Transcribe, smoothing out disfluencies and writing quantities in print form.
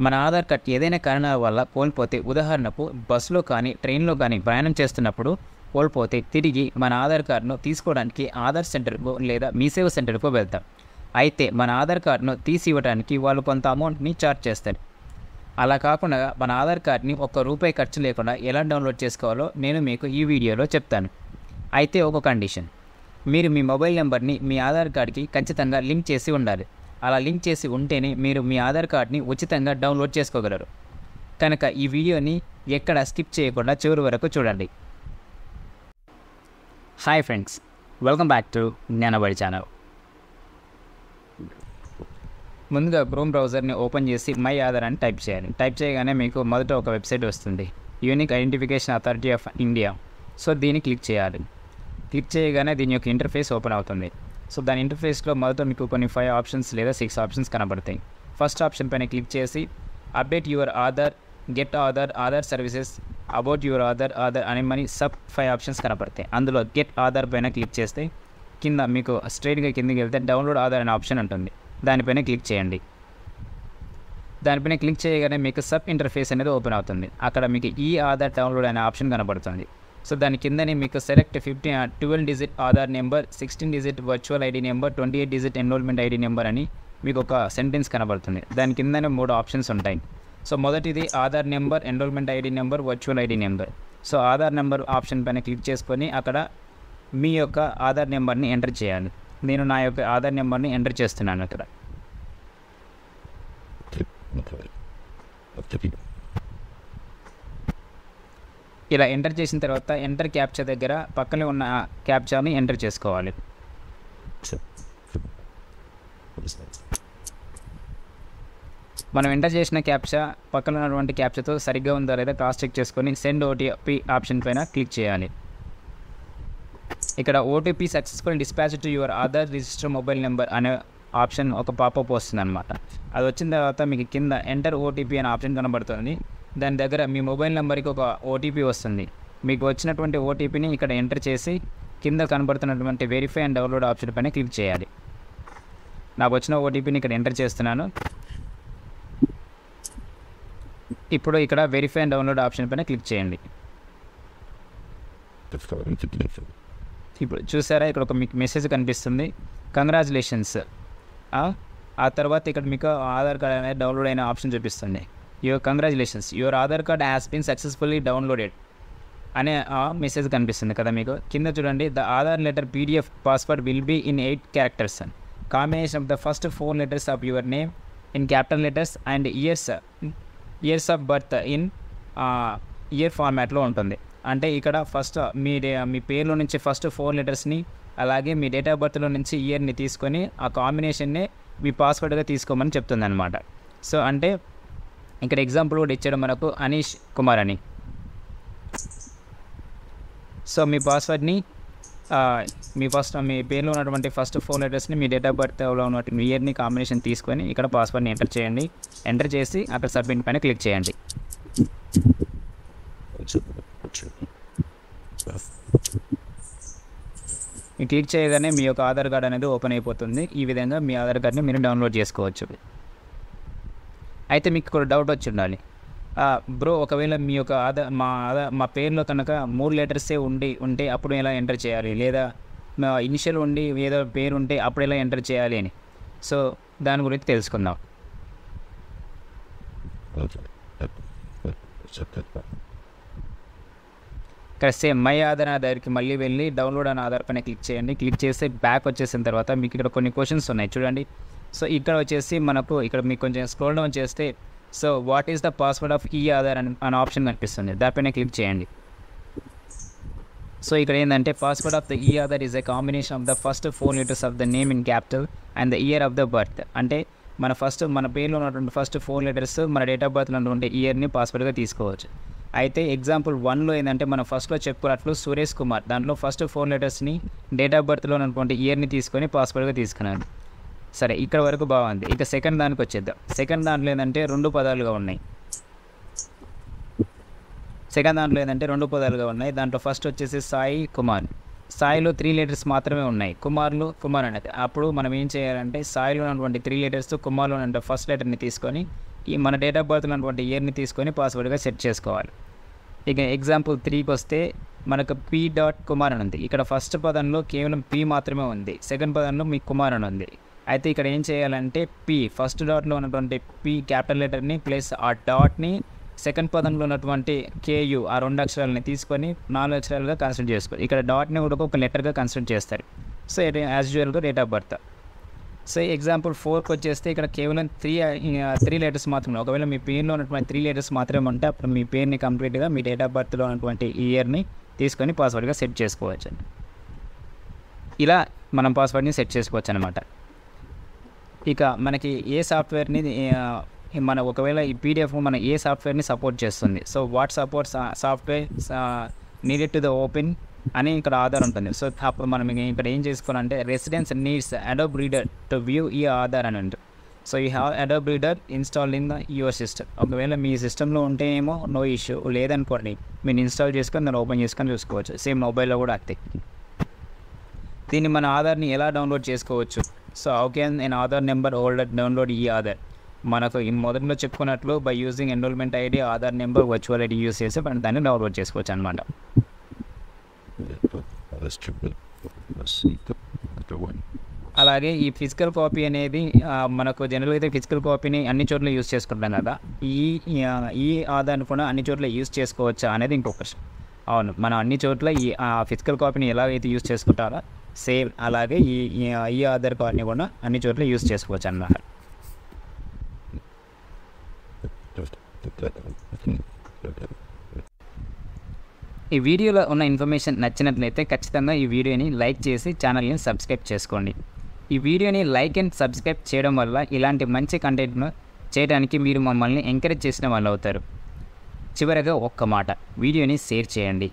మన ఆధార్ కార్డ్ ఏదైనా కారణాల వల్ల కోల్పోతే, ఉదాహరణకు బస్సులో కానీ ట్రైన్లో కానీ ప్రయాణం చేస్తున్నప్పుడు కోల్పోతే తిరిగి మన ఆధార్ కార్డును తీసుకోవడానికి ఆధార్ సెంటర్కు లేదా మీ సేవ సెంటర్కు వెళ్తాం. అయితే మన ఆధార్ కార్డును తీసి ఇవ్వడానికి వాళ్ళు కొంత అమౌంట్ని ఛార్జ్ చేస్తారు. అలా కాకుండా మన ఆధార్ కార్డ్ని ₹1 ఖర్చు లేకుండా ఎలా డౌన్లోడ్ చేసుకోవాలో నేను మీకు ఈ వీడియోలో చెప్తాను. అయితే ఒక కండిషన్, మీరు మీ మొబైల్ నెంబర్ని మీ ఆధార్ కార్డ్కి ఖచ్చితంగా లింక్ చేసి ఉండాలి. అలా లింక్ చేసి ఉంటేనే మీరు మీ ఆధార్ కార్డ్ని ఉచితంగా డౌన్లోడ్ చేసుకోగలరు. కనుక ఈ వీడియోని ఎక్కడ స్కిప్ చేయకుండా చివరి వరకు చూడండి. Hi friends, welcome back to Gnanabadi channel. ముందుగా క్రోమ్ బ్రౌజర్ని ఓపెన్ చేసి మై ఆధార్ అని టైప్ చేయాలి. టైప్ చేయగానే మీకు మొదట ఒక వెబ్సైట్ వస్తుంది, unique identification authority of India. So దీన్ని క్లిక్ చేయాలి. క్లిక్ చేయగానే దీని యొక్క ఇంటర్ఫేస్ ఓపెన్ అవుతుంది. సో దాని ఇంటర్ఫేస్లో మొదట మీకు కొన్ని 5 ఆప్షన్స్ లేదా 6 ఆప్షన్స్ కనబడతాయి. ఫస్ట్ ఆప్షన్ పైన క్లిక్ చేసి update your Aadhaar, get Aadhaar, Aadhaar services, about your Aadhaar, Aadhaar అని మనీ 5 ఆప్షన్స్ కనబడతాయి. అందులో గెట్ ఆధార్ పైన క్లిక్ చేస్తే కింద మీకు స్ట్రైట్గా కిందకి వెళ్తే డౌన్లోడ్ ఆధార్ అనే ఆప్షన్ ఉంటుంది. దానిపైన క్లిక్ చేయండి. దానిపైన క్లిక్ చేయగానే మీకు సబ్ ఇంటర్ఫేస్ అనేది ఓపెన్ అవుతుంది. అక్కడ మీకు ఈ ఆధార్ డౌన్లోడ్ అనే ఆప్షన్ కనబడుతుంది. సో దాని కిందనే మీకు select 12 digit Aadhaar number, 16 digit virtual ID number, 28 digit enrolment ID number అని మీకు ఒక సెంటెన్స్ కనబడుతుంది. దాని కిందనే 3 ఆప్షన్స్ ఉంటాయి. సో మొదటిది Aadhaar number, enrolment ID number, virtual ID number. So Aadhaar number option పైన క్లిక్ చేసుకొని అక్కడ మీ యొక్క ఆధార్ నెంబర్ని ఎంటర్ చేయాలి. నేను నా యొక్క ఆధార్ నెంబర్ని ఎంటర్ చేస్తున్నాను. అక్కడ ఇలా ఎంటర్ చేసిన తర్వాత ఎంటర్ క్యాప్చా దగ్గర పక్కనే ఉన్న క్యాప్చాని ఎంటర్ చేసుకోవాలి. మనం ఎంటర్ చేసిన క్యాప్చా పక్కన ఉన్నటువంటి క్యాప్చాతో సరిగ్గా ఉందా లేదా క్రాస్ చెక్ చేసుకొని సెండ్ ఓటీపీ ఆప్షన్ పైన క్లిక్ చేయాలి. ఇక్కడ OTP successful dispatch to your Aadhaar register mobile number అనే ఆప్షన్ ఒక పాపప్ వస్తుంది అనమాట. అది వచ్చిన తర్వాత మీకు కింద ఎంటర్ ఓటీపీ అనే ఆప్షన్ కనబడుతుంది. దాని దగ్గర మీ మొబైల్ నెంబర్కి ఒక ఓటీపీ వస్తుంది. మీకు వచ్చినటువంటి ఓటీపీని ఇక్కడ ఎంటర్ చేసి కింద కనబడుతున్నటువంటి వెరిఫై అండ్ డౌన్లోడ్ ఆప్షన్ పైన క్లిక్ చేయాలి. నాకు వచ్చిన ఓటీపీని ఇక్కడ ఎంటర్ చేస్తున్నాను. ఇప్పుడు ఇక్కడ వెరిఫై అండ్ డౌన్లోడ్ ఆప్షన్ పైన క్లిక్ చేయండి. ఇప్పుడు చూసారా, ఇక్కడ ఒక మీకు మెసేజ్ కనిపిస్తుంది, కంగ్రాచులేషన్స్. ఆ తర్వాత ఇక్కడ మీకు ఆధార్ కార్డ్ అనేది డౌన్లోడ్ అయిన ఆప్షన్ చూపిస్తుంది. Congratulations, your Aadhaar card has been successfully downloaded అనే మెసేజ్ కనిపిస్తుంది కదా మీకు. కింద చూడండి, the Aadhaar letter PDF password will be in 8 characters. Combination of the first 4 letters of your name in capital letters and years of birth in year ఫార్మాట్లో ఉంటుంది. అంటే ఇక్కడ ఫస్ట్ మీ పేరులో నుంచి ఫస్ట్ 4 letters అలాగే మీ డేట్ ఆఫ్ బర్త్లో నుంచి ఇయర్ని తీసుకొని ఆ కాంబినేషన్నే మీ పాస్వర్డ్గా తీసుకోమని చెప్తుంది అనమాట. సో అంటే ఇక్కడ ఎగ్జాంపుల్ కూడా ఇచ్చాడు మనకు, అనీష్ కుమార్ అని. సో మీ పాస్వర్డ్ని మీ పేరులో ఉన్నటువంటి ఫస్ట్ 4 letters మీ డేట్ ఆఫ్ బర్త్లో ఉన్నటువంటి ఇయర్ని కాంబినేషన్ తీసుకొని ఇక్కడ పాస్వర్డ్ని ఎంటర్ చేయండి. ఎంటర్ చేసి అక్కడ సబ్మిట్ పైన క్లిక్ చేయండి. ఈ క్లిక్ చేయగానే మీ యొక్క ఆధార్ కార్డ్ అనేది ఓపెన్ అయిపోతుంది. ఈ విధంగా మీ ఆధార్ కార్డ్ని మీరు డౌన్లోడ్ చేసుకోవచ్చు. అయితే మీకు ఒక డౌట్ వచ్చి ఉండాలి, బ్రో ఒకవేళ మీ యొక్క మా పేరులో కనుక 3 letters ఉంటే అప్పుడు ఎలా ఎంటర్ చేయాలి, లేదా మా ఇనిషియల్ ఉండి ఏదో పేరు ఉంటే అప్పుడు ఎలా ఎంటర్ చేయాలి అని. సో దాని గురించి తెలుసుకుందాం. ఇక్కడ సేమ్ మై ఆధార్ దగ్గరికి మళ్ళీ వెళ్ళి డౌన్లోడ్ అనే ఆధార్ పైన క్లిక్ చేయండి. క్లిక్ చేసి బ్యాక్ వచ్చేసిన తర్వాత మీకు ఇక్కడ కొన్ని క్వశ్చన్స్ ఉన్నాయి చూడండి. సో ఇక్కడ వచ్చేసి మనకు ఇక్కడ మీకు కొంచెం స్క్రోల్ డౌన్ చేస్తే so what is the password of ఈ ఆధార్ అనే ఆప్షన్ కనిపిస్తుంది. దానిపైన క్లిక్ చేయండి. సో ఇక్కడ ఏంటంటే పాస్వర్డ్ ఆఫ్ ద ఈ Aadhaar is a combination of the first 4 letters of the name in capital and the year of the birth. అంటే మన పేరులో ఉన్నటువంటి ఫస్ట్ 4 letters మన డేట్ ఆఫ్ బర్త్లో ఉన్నటువంటి ఇయర్ని పాస్వర్డ్గా తీసుకోవచ్చు. అయితే ఎగ్జాంపుల్ 1లో ఏంటంటే మనం ఫస్ట్లో చెప్పుకున్నట్లు సురేష్ కుమార్, దాంట్లో ఫస్ట్ 4 letters డేట్ ఆఫ్ బర్త్లో ఉన్నటువంటి ఇయర్ని తీసుకొని పాస్వర్డ్గా తీసుకున్నాను. సరే, ఇక్కడ వరకు బాగుంది. ఇక సెకండ్ దానికి వచ్చేద్దాం. సెకండ్ దాంట్లో ఏంటంటే 2 పదాలుగా ఉన్నాయి. దాంట్లో ఫస్ట్ వచ్చేసి సాయి కుమార్. సాయిలో 3 letters మాత్రమే ఉన్నాయి, కుమార్ అనేది. అప్పుడు మనం ఏం చేయాలంటే సాయిలో ఉన్నటువంటి 3 letters కుమార్లో ఉన్నటువంటి ఫస్ట్ లెటర్ని తీసుకొని ఈ మన డేట్ ఆఫ్ బర్త్ ఉన్నటువంటి ఇయర్ని తీసుకొని పాస్వర్డ్గా సెట్ చేసుకోవాలి. ఇక ఎగ్జాంపుల్ 3కి వస్తే మనకు p.kumar అని ఉంది. ఇక్కడ ఫస్ట్ పదంలో కేవలం p మాత్రమే ఉంది, సెకండ్ పదంలో మీ కుమార్ అని ఉంది. అయితే ఇక్కడ ఏం చేయాలంటే ఫస్ట్ డాట్లో ఉన్నటువంటి p క్యాపిటల్ లెటర్ని ప్లస్ ఆ డాట్ని సెకండ్ పదంలో ఉన్నటువంటి KU ఆ 2 అక్షరాలని తీసుకొని 4 అక్షరాలుగా కన్సిడర్ చేసుకోవాలి. ఇక్కడ డాట్ని కూడా ఒక లెటర్గా కన్సిడర్ చేస్తారు. సో యాజ్ యూజువల్గా date of birth. So example 4కి వచ్చేస్తే ఇక్కడ కేవలం 3 లెటర్స్ మాత్రమే. ఒకవేళ మీ పేరులో ఉన్నటువంటి 3 లెటర్స్ మాత్రమే ఉంటే అప్పుడు మీ పేరుని కంప్లీట్గా మీ డేట్ ఆఫ్ బర్త్లో ఉన్నటువంటి ఇయర్ని తీసుకొని పాస్వర్డ్గా సెట్ చేసుకోవచ్చు. ఇలా మనం పాస్వర్డ్ని సెట్ చేసుకోవచ్చు అనమాట. ఇక మనకి ఏ సాఫ్ట్వేర్ని మన ఒకవేళ ఈ PDF మన ఏ సాఫ్ట్వేర్ని సపోర్ట్ చేస్తుంది. So what support software needed to the open అని ఇక్కడ ఆధార్ ఉంటుంది. సో అప్పుడు మనం ఇక్కడ ఏం చేసుకోవాలంటే residence needs Adobe reader to view ఈ ఆధార్ అని ఉంటుంది. So you have Adobe reader install in the your system. ఒకవేళ మీ సిస్టంలో ఉంటే ఏమో నో ఇష్యూ, లేదనుకోండి మీరు ఇన్స్టాల్ చేసుకొని దాన్ని ఓపెన్ చేసుకొని చూసుకోవచ్చు. సేమ్ మొబైల్లో కూడా అంతే. దీన్ని మన ఆధార్ని ఎలా డౌన్లోడ్ చేసుకోవచ్చు? So how can an Aadhaar number holder download ఈ ఆధార్? మనకు మొదట్లో చెప్పుకున్నట్లు by using enrolment ID, Aadhaar number, virtual ID use చేసి మనం దాన్ని డౌన్లోడ్ చేసుకోవచ్చు అనమాట. అలాగే ఈ ఫిజికల్ కాపీ అనేది మనకు జనరల్గా అయితే ఫిజికల్ కాపీని అన్ని చోట్ల యూజ్ చేసుకుంటాం కదా, ఈ ఆధార్ని కూడా అన్ని చోట్ల యూజ్ చేసుకోవచ్చా అనేది ఇంకొక క్వశ్చన్. అవును, మనం అన్ని చోట్ల ఈ ఫిజికల్ కాపీని ఎలాగైతే యూజ్ చేసుకుంటారో సేమ్ అలాగే ఈ ఆధార్ కార్డ్ని కూడా అన్ని చోట్ల యూజ్ చేసుకోవచ్చు అన్నమాట. ఈ వీడియోలో ఉన్న ఇన్ఫర్మేషన్ నచ్చినట్లయితే ఖచ్చితంగా ఈ వీడియోని లైక్ చేసి ఛానల్ని సబ్స్క్రైబ్ చేసుకోండి. ఈ వీడియోని లైక్ అండ్ సబ్స్క్రైబ్ చేయడం వల్ల ఇలాంటి మంచి కంటెంట్ను చేయడానికి మీరు మమ్మల్ని ఎంకరేజ్ చేసిన వాళ్ళు అవుతారు. చివరగా ఒక్క మాట, వీడియోని షేర్ చేయండి.